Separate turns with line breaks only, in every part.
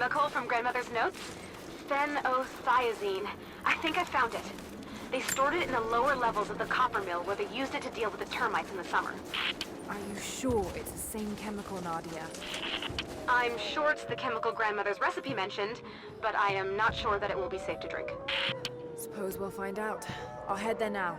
Chemical from grandmother's notes? Phenothiazine. I think I found it. They stored it in the lower levels of the copper mill where they used it to deal with the termites in the summer.
Are you sure it's the same chemical, Nadia?
I'm sure it's the chemical grandmother's recipe mentioned, but I am not sure that it will be safe to drink.
Suppose we'll find out. I'll head there now.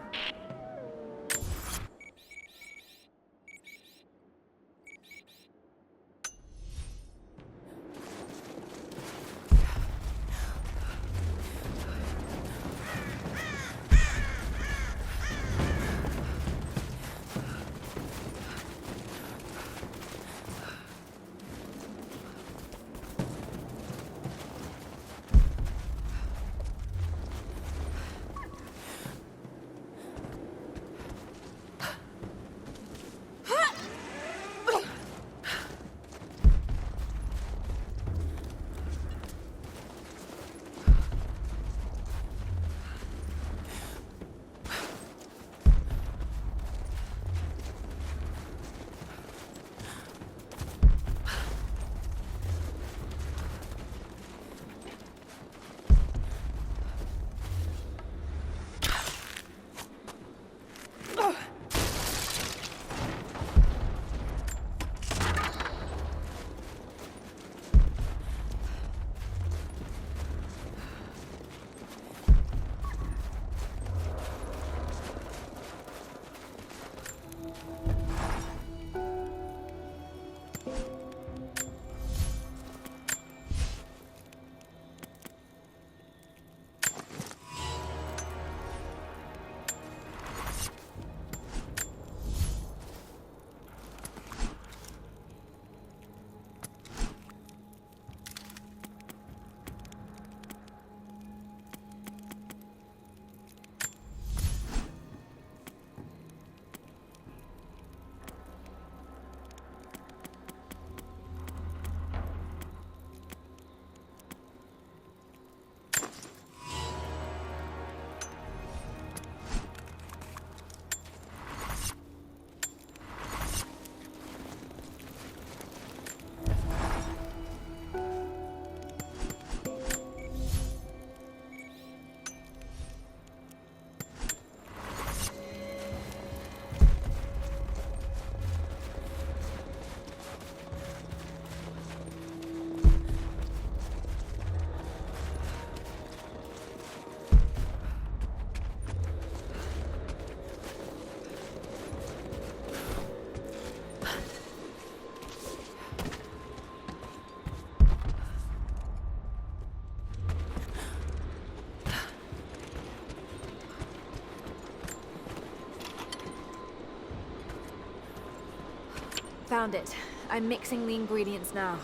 Found it. I'm mixing the ingredients now.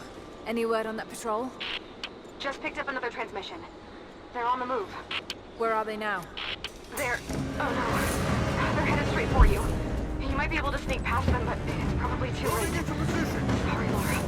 Any word on that patrol?
Just picked up another transmission. They're on the move.
Where are they now?
They're... oh no. They're headed straight for you. You might be able to sneak past them, but it's probably too late. Sorry, Lara.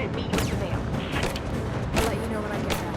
and meet you at the van.
I'll let you know when I get there.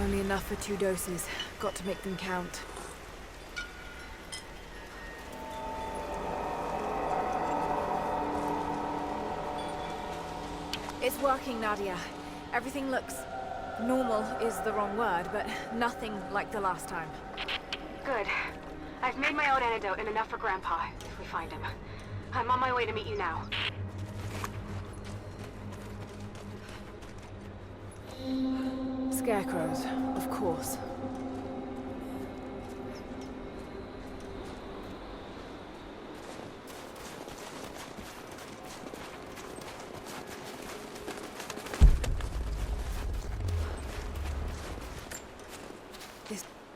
Only enough for 2 doses. Got to make them count. It's working, Nadia. Everything looks... normal is the wrong word, but nothing like the last time.
Good. I've made my own antidote and enough for Grandpa, if we find him. I'm on my way to meet you now.
Scarecrows, of course.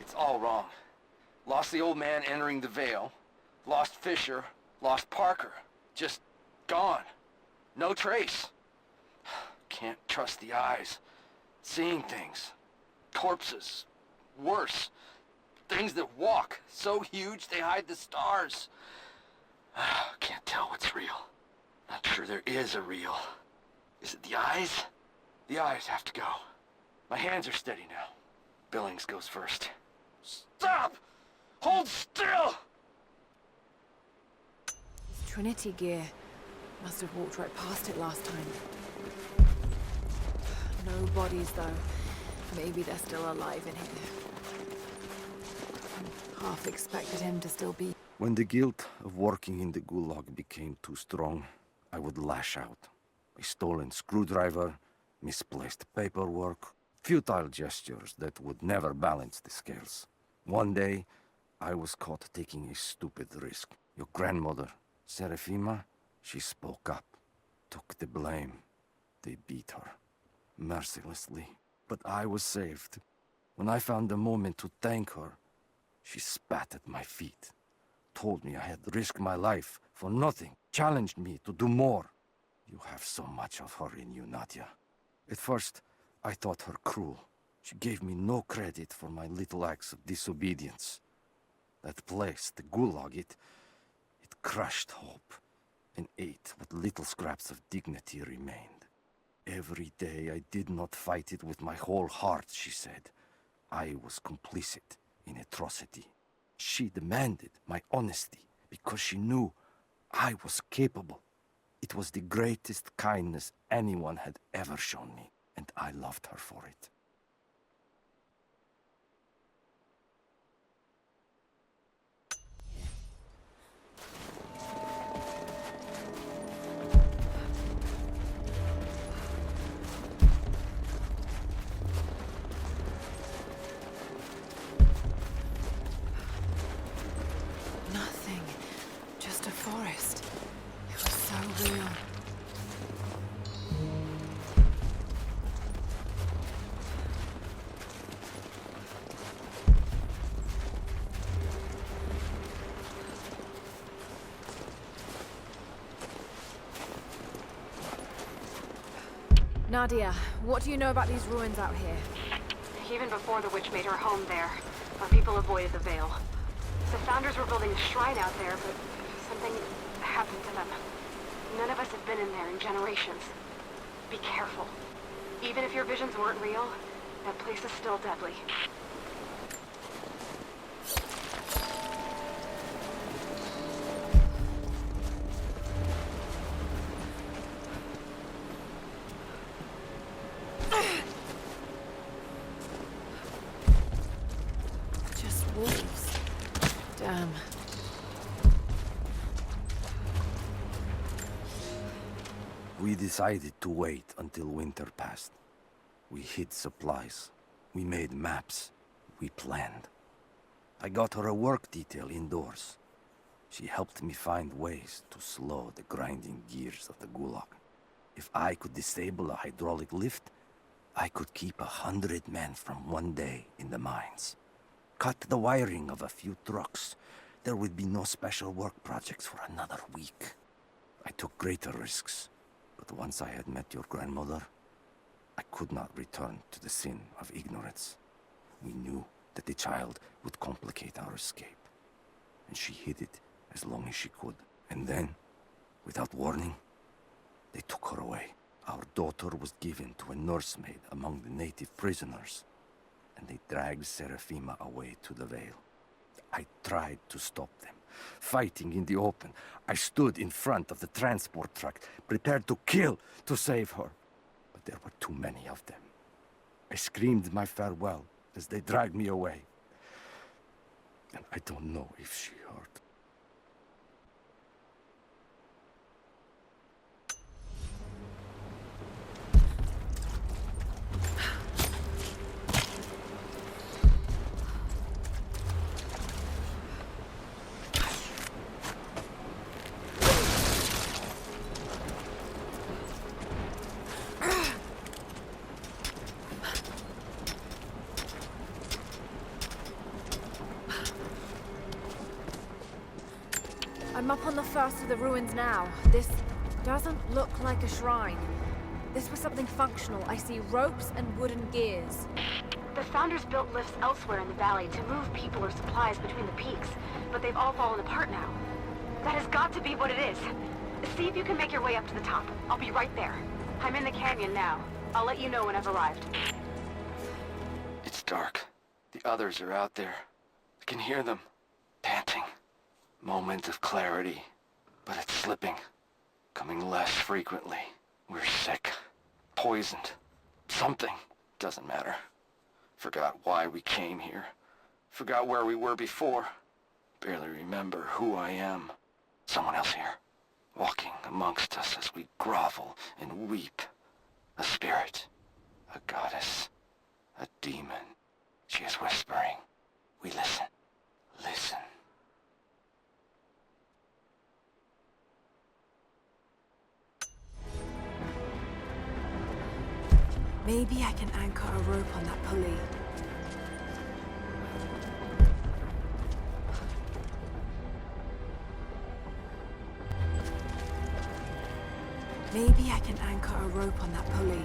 It's all wrong. Lost the old man entering the Vale. Lost Fisher. Lost Parker. Just gone. No trace. Can't trust the eyes. Seeing things. Corpses. Worse. Things that walk. So huge they hide the stars. Can't tell what's real. Not sure there is a real. Is it the eyes? The eyes have to go. My hands are steady now. Billings goes first. Stop! Hold still!
It's Trinity gear. Must have walked right past it last time. No bodies, though. Maybe they're still alive in here. Half expected him to still be...
When the guilt of working in the Gulag became too strong, I would lash out. A stolen screwdriver, misplaced paperwork, futile gestures that would never balance the scales. One day, I was caught taking a stupid risk. Your grandmother, Serafima, she spoke up, took the blame. They beat her, mercilessly. But I was saved. When I found the moment to thank her, she spat at my feet, told me I had risked my life for nothing, challenged me to do more. You have so much of her in you, Nadia. At first, I thought her cruel. She gave me no credit for my little acts of disobedience. That place, the Gulag, it crushed hope and ate what little scraps of dignity remained. Every day I did not fight it with my whole heart, she said. I was complicit in atrocity. She demanded my honesty because she knew I was capable. It was the greatest kindness anyone had ever shown me, and I loved her for it.
Nothing. Just a forest. It was so real. Nadia, what do you know about these ruins out here?
Even before the witch made her home there, our people avoided the Vale. The Founders were building a shrine out there, but something happened to them. None of us have been in there in generations. Be careful. Even if your visions weren't real, that place is still deadly.
Just wolves. Damn.
We decided to wait until winter passed. We hid supplies. We made maps. We planned. I got her a work detail indoors. She helped me find ways to slow the grinding gears of the Gulag. If I could disable a hydraulic lift, I could keep 100 men from one day in the mines. Cut the wiring of a few trucks. There would be no special work projects for another week. I took greater risks, but once I had met your grandmother, I could not return to the sin of ignorance. We knew that the child would complicate our escape, and she hid it as long as she could. And then, without warning, they took her away. Our daughter was given to a nursemaid among the native prisoners, and they dragged Seraphima away to the Vale. I tried to stop them, fighting in the open. I stood in front of the transport truck, prepared to kill to save her. But there were too many of them. I screamed my farewell as they dragged me away. And I don't know if she heard.
I'm up on the first of the ruins now. This doesn't look like a shrine. This was something functional. I see ropes and wooden gears.
The Founders built lifts elsewhere in the valley to move people or supplies between the peaks, but they've all fallen apart now. That has got to be what it is. See if you can make your way up to the top. I'll be right there. I'm in the canyon now. I'll let you know when I've arrived.
It's dark. The others are out there. I can hear them, panting. Moment of clarity, but it's slipping. Coming less frequently. We're sick. Poisoned. Something. Doesn't matter. Forgot why we came here. Forgot where we were before. Barely remember who I am. Someone else here. Walking amongst us as we grovel and weep. A spirit. A goddess. A demon. She is whispering. We listen. Listen.
Maybe I can anchor a rope on that pulley. Maybe I can anchor a rope on that pulley.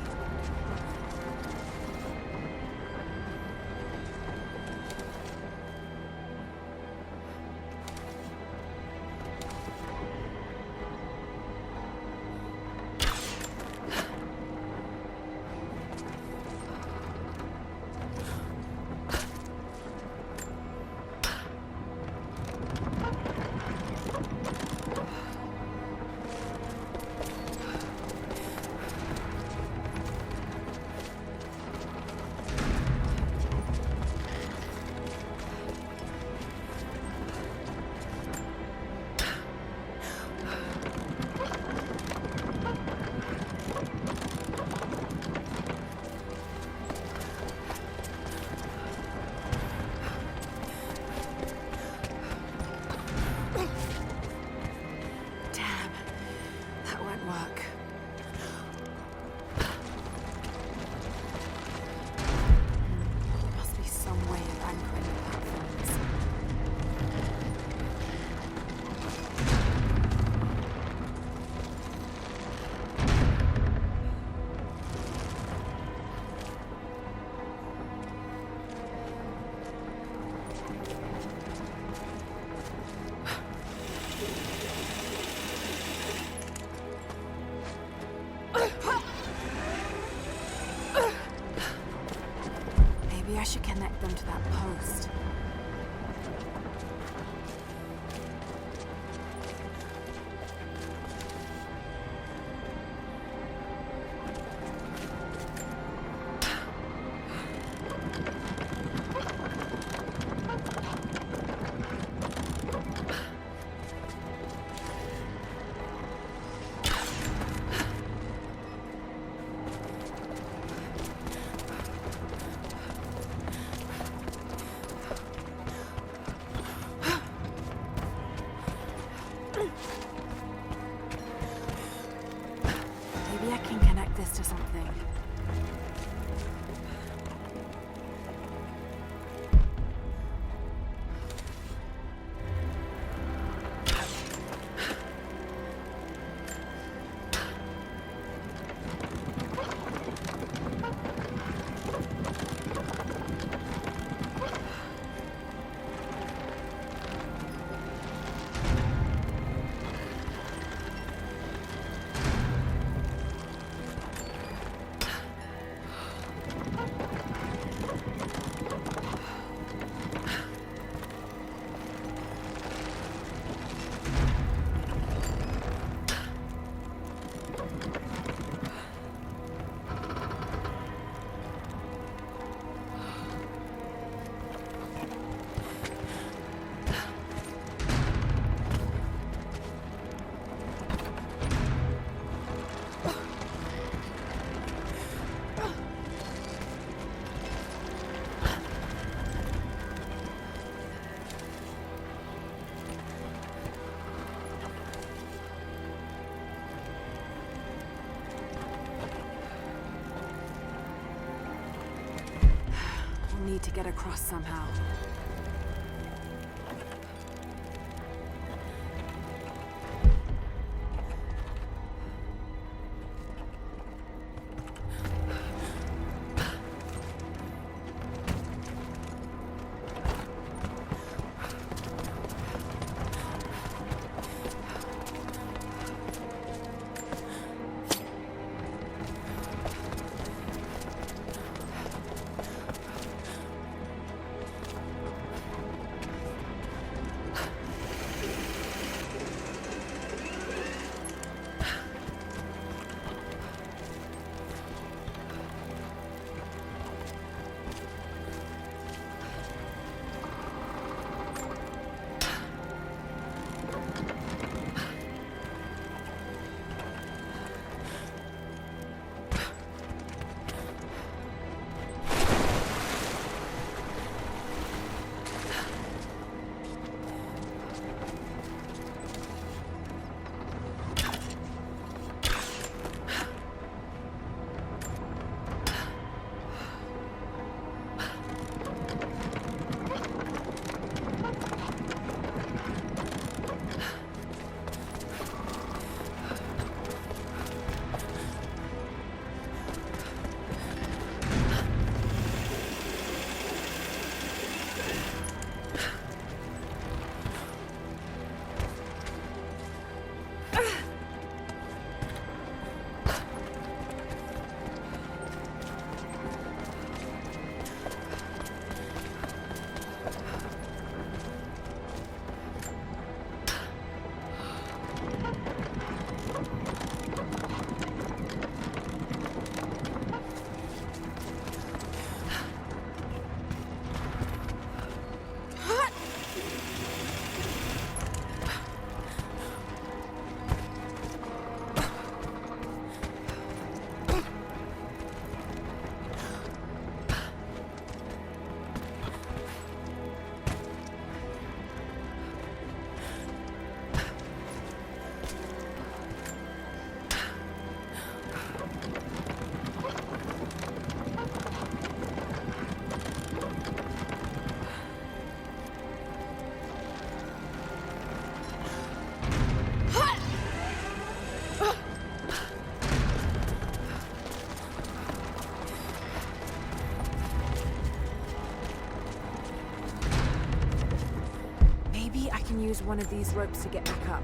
Maybe I should connect them to that post. need to get across somehow. Use one of these ropes to get back up.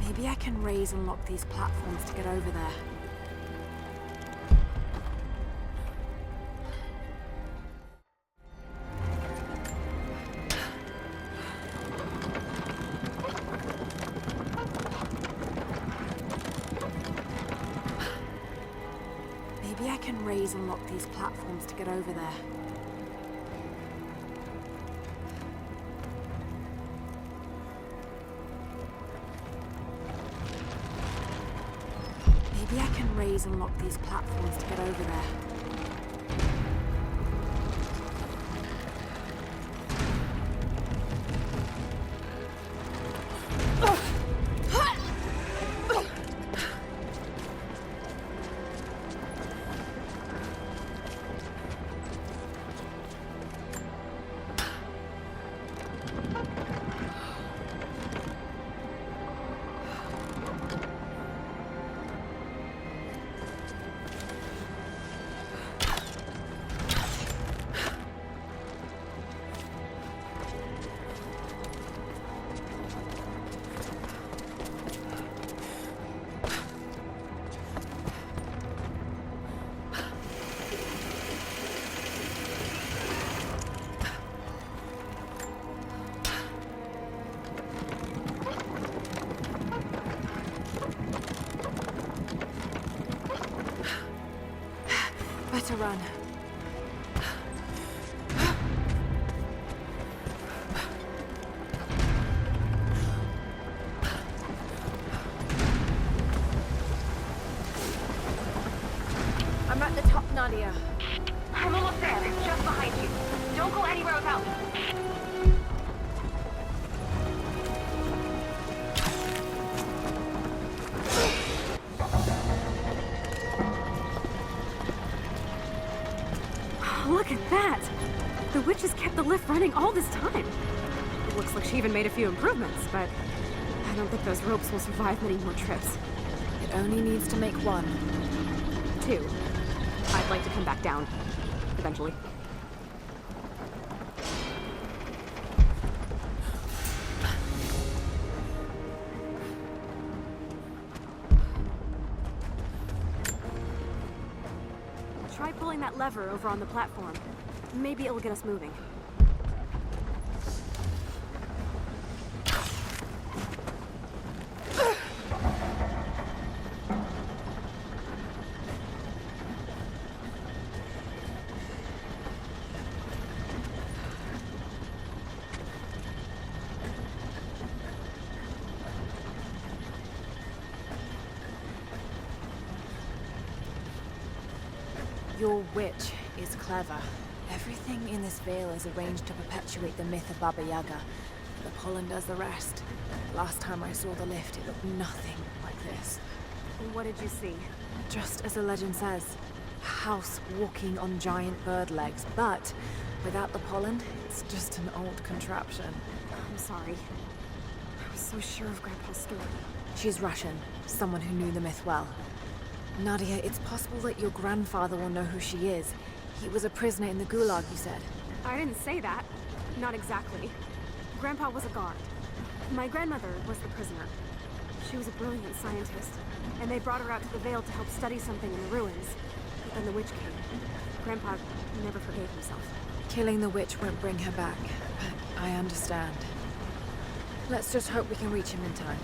Maybe I can raise and lock these platforms to get over there. Maybe I can raise and lock these platforms to get over there. Maybe I can raise and lock these platforms to get over there. To run. Nadia.
I'm almost there. It's just behind you. Don't go anywhere without me.
Look at that! The witch has kept the lift running all this time. It looks like she even made a few improvements, but I don't think those ropes will survive many more trips.
It only needs to make one.
2. I'd like to come back down. Eventually. Try pulling that lever over on the platform. Maybe it'll get us moving.
Your witch is clever. Everything in this veil is arranged to perpetuate the myth of Baba Yaga. The pollen does the rest. Last time I saw the lift, it looked nothing like this.
What did you see?
Just as the legend says, a house walking on giant bird legs, but without the pollen, it's just an old contraption.
I'm sorry. I was so sure of Grandpa's story.
She's Russian, someone who knew the myth well. Nadia, it's possible that your grandfather will know who she is. He was a prisoner in the Gulag, you said.
I didn't say that. Not exactly. Grandpa was a guard. My grandmother was the prisoner. She was a brilliant scientist, and they brought her out to the Vale to help study something in the ruins. But then the witch came. Grandpa never forgave himself.
Killing the witch won't bring her back, but I understand. Let's just hope we can reach him in time.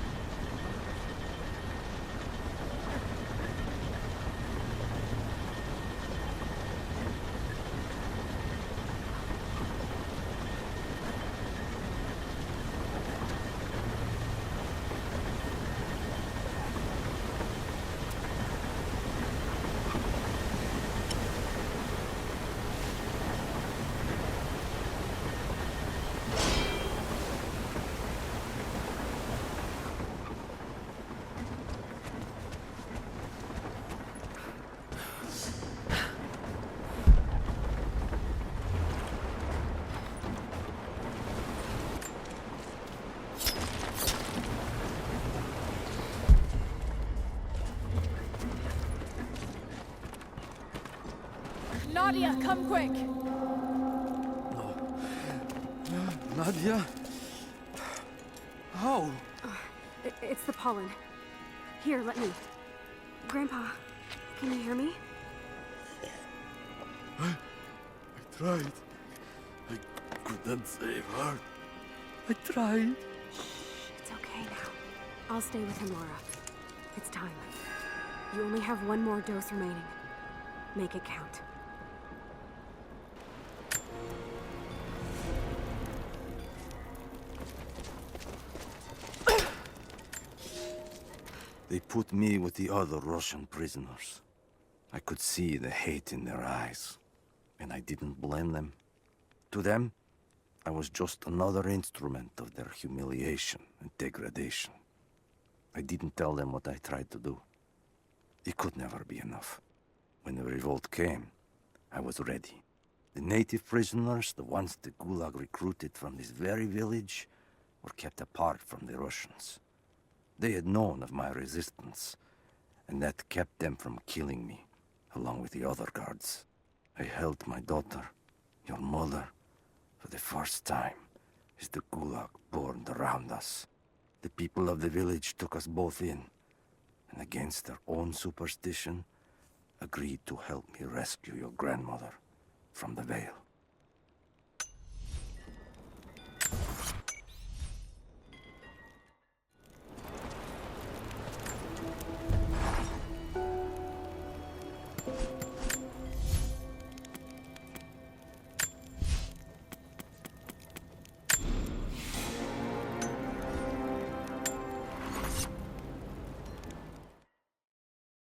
Nadia, come quick!
Nadia? How?
It's the pollen. Here, let me. Grandpa, can you hear me?
I tried. I couldn't save her. I tried.
Shh, it's okay now. I'll stay with him, Lara. It's time. You only have one more dose remaining. Make it count.
They put me with the other Russian prisoners. I could see the hate in their eyes, and I didn't blame them. To them, I was just another instrument of their humiliation and degradation. I didn't tell them what I tried to do. It could never be enough. When the revolt came, I was ready. The native prisoners, the ones the Gulag recruited from this very village, were kept apart from the Russians. They had known of my resistance, and that kept them from killing me, along with the other guards. I held my daughter, your mother, for the first time, as the Gulag burned around us. The people of the village took us both in, and against their own superstition, agreed to help me rescue your grandmother from the Vale.